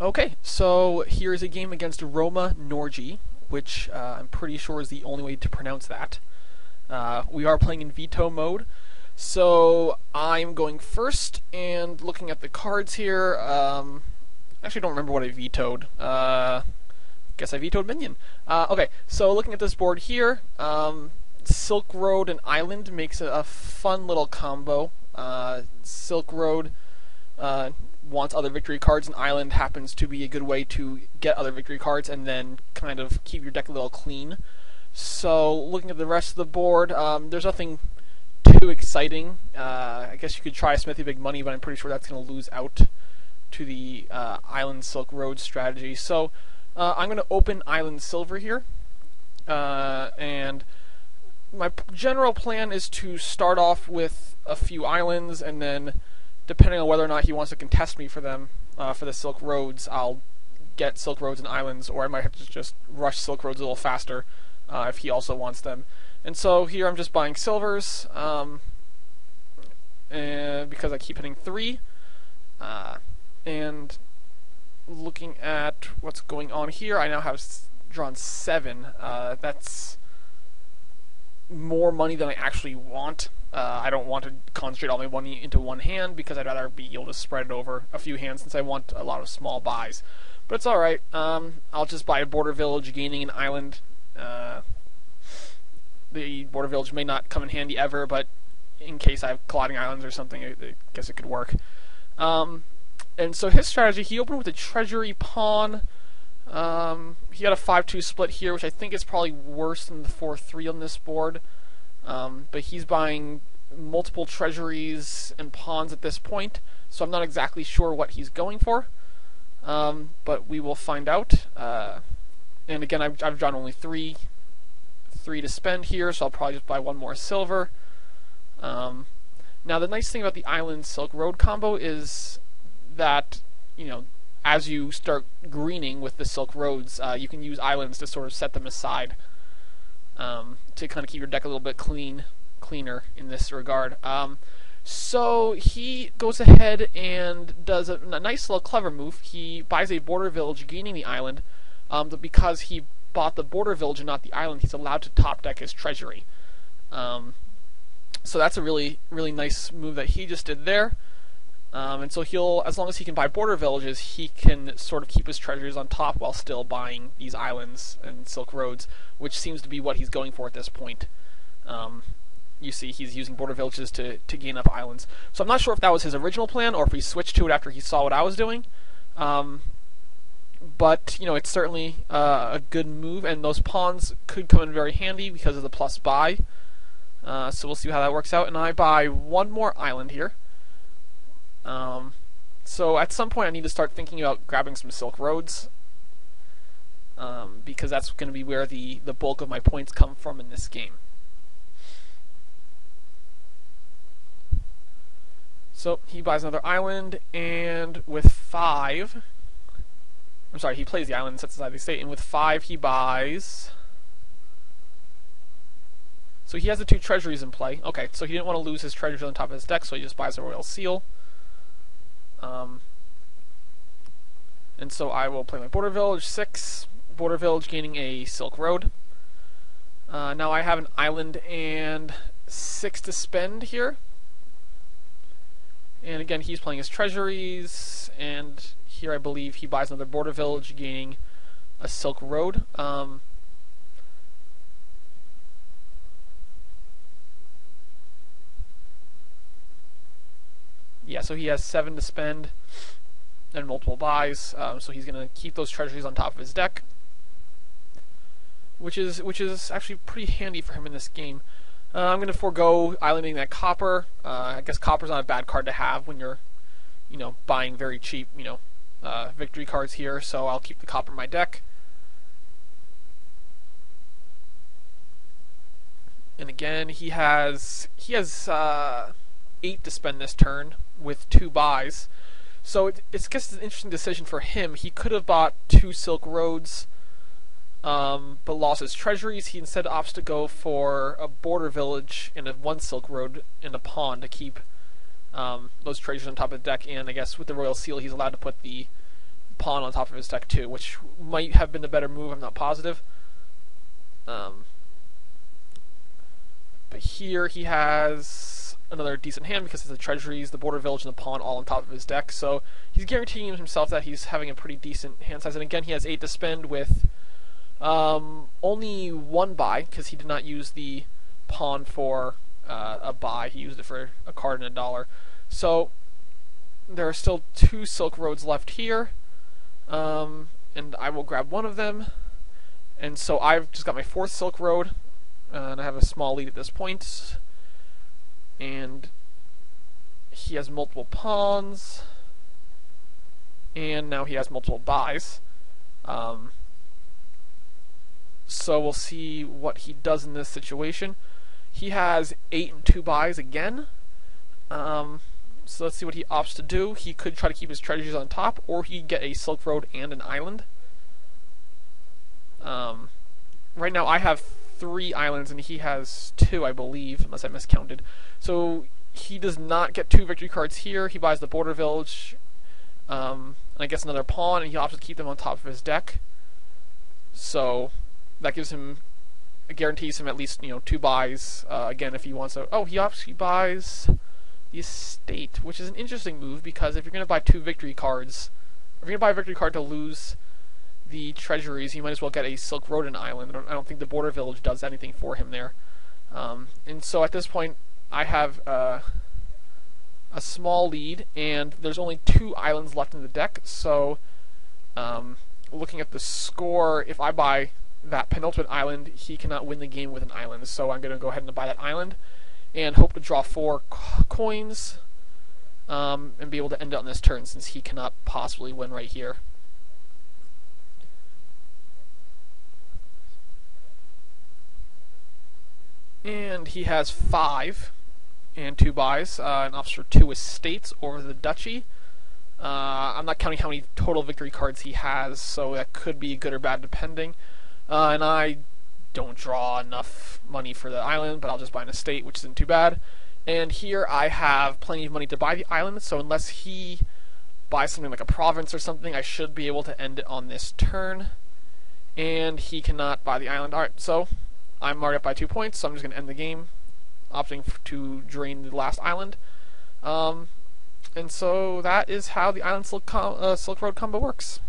Okay, so here's a game against RomaNorgy, which I'm pretty sure is the only way to pronounce that. We are playing in veto mode, so I'm going first and looking at the cards here. Actually, don't remember what I vetoed. Guess I vetoed minion. Okay, so looking at this board here, Silk Road and Island makes a fun little combo. Silk Road wants other victory cards, and Island happens to be a good way to get other victory cards and then kind of keep your deck a little clean. So looking at the rest of the board, there's nothing too exciting. I guess you could try Smithy Big Money, but I'm pretty sure that's going to lose out to the Island Silk Road strategy. So I'm going to open Island Silver here, and my general plan is to start off with a few islands, and then depending on whether or not he wants to contest me for them, for the Silk Roads, I'll get Silk Roads and islands, or I might have to just rush Silk Roads a little faster if he also wants them. And so here I'm just buying silvers, and because I keep hitting 3, and looking at what's going on here, I now have drawn 7. That's more money than I actually want. I don't want to concentrate all my money into one hand because I'd rather be able to spread it over a few hands since I want a lot of small buys. But it's alright. I'll just buy a border village, gaining an island. The border village may not come in handy ever, but in case I have colliding islands or something, I guess it could work. And so his strategy, he opened with a treasury pawn. He had a 5-2 split here, which I think is probably worse than the 4-3 on this board. But he's buying multiple treasuries and pawns at this point, so I'm not exactly sure what he's going for. But we will find out. And again, I've drawn only 3 to spend here, so I'll probably just buy one more silver. Now the nice thing about the Island Silk Road combo is that, as you start greening with the Silk Roads, you can use islands to sort of set them aside, to kind of keep your deck a little bit cleaner in this regard. So he goes ahead and does a nice little clever move. He buys a border village, gaining the island, but because he bought the border village and not the island, he's allowed to top deck his treasury. So that's a really nice move that he just did there. And so he'll, as long as he can buy border villages, he can sort of keep his treasuries on top while still buying these islands and Silk Roads, which seems to be what he's going for at this point. You see he's using border villages to gain up islands. So I'm not sure if that was his original plan or if he switched to it after he saw what I was doing. But, it's certainly a good move, and those pawns could come in very handy because of the plus buy. So we'll see how that works out. And I buy one more island here. So at some point I need to start thinking about grabbing some Silk Roads, because that's going to be where the bulk of my points come from in this game. So he buys another island, and with 5... I'm sorry, he plays the island and sets aside the estate, and with 5 he buys... So he has the 2 treasuries in play. Okay, so he didn't want to lose his treasuries on top of his deck, so he just buys a Royal Seal. And so I will play my border village, 6, border village gaining a Silk Road. Now I have an island and 6 to spend here. And again, he's playing his treasuries, and here I believe he buys another border village gaining a Silk Road. Yeah, so he has 7 to spend and multiple buys, so he's going to keep those treasuries on top of his deck, which is actually pretty handy for him in this game. I'm going to forego islanding that copper. I guess copper's not a bad card to have when you're, buying very cheap, victory cards here. So I'll keep the copper in my deck. And again, he has 8 to spend this turn with 2 buys. So it's I guess it's an interesting decision for him. He could have bought 2 Silk Roads, but lost his treasuries. He instead opts to go for a border village and 1 Silk Road and a pawn to keep those treasures on top of the deck. And I guess with the Royal Seal, he's allowed to put the pawn on top of his deck too, which might have been the better move. I'm not positive. But here he has another decent hand because it's the treasuries, the border village, and the pawn all on top of his deck. So he's guaranteeing himself that he's having a pretty decent hand size. And again, he has 8 to spend with only 1 buy because he did not use the pawn for a buy. He used it for a card and $1. So there are still 2 Silk Roads left here, and I will grab one of them. And so I've just got my 4th Silk Road, and I have a small lead at this point. And he has multiple pawns, and now he has multiple buys. So we'll see what he does in this situation. He has 8 and 2 buys again. So let's see what he opts to do. He could try to keep his treasuries on top, or he could get a Silk Road and an island. Right now I have 3 islands and he has 2, I believe, unless I miscounted. So he does not get 2 victory cards here. He buys the border village, and I guess another pawn, and he opts to keep them on top of his deck. So that gives him, guarantees him at least 2 buys. Again, if he wants to, he buys the estate, which is an interesting move because if you're going to buy 2 victory cards, if you're going to buy a victory card to lose the treasuries, you might as well get a Silk Road and island. I don't think the border village does anything for him there. And so at this point, I have a small lead, and there's only 2 islands left in the deck. So looking at the score, if I buy that penultimate island, he cannot win the game with an island. So I'm going to go ahead and buy that island and hope to draw 4 coins and be able to end it on this turn, since he cannot possibly win right here. And he has 5 and 2 buys, and opts for 2 estates over the duchy. I'm not counting how many total victory cards he has, so that could be good or bad depending. And I don't draw enough money for the island, but I'll just buy an estate, which isn't too bad. And here I have plenty of money to buy the island, so unless he buys something like a province or something, I should be able to end it on this turn. And he cannot buy the island. Alright, so I'm already up by 2 points, so I'm just going to end the game, opting to drain the last island. And so that is how the Island Silk Road combo works.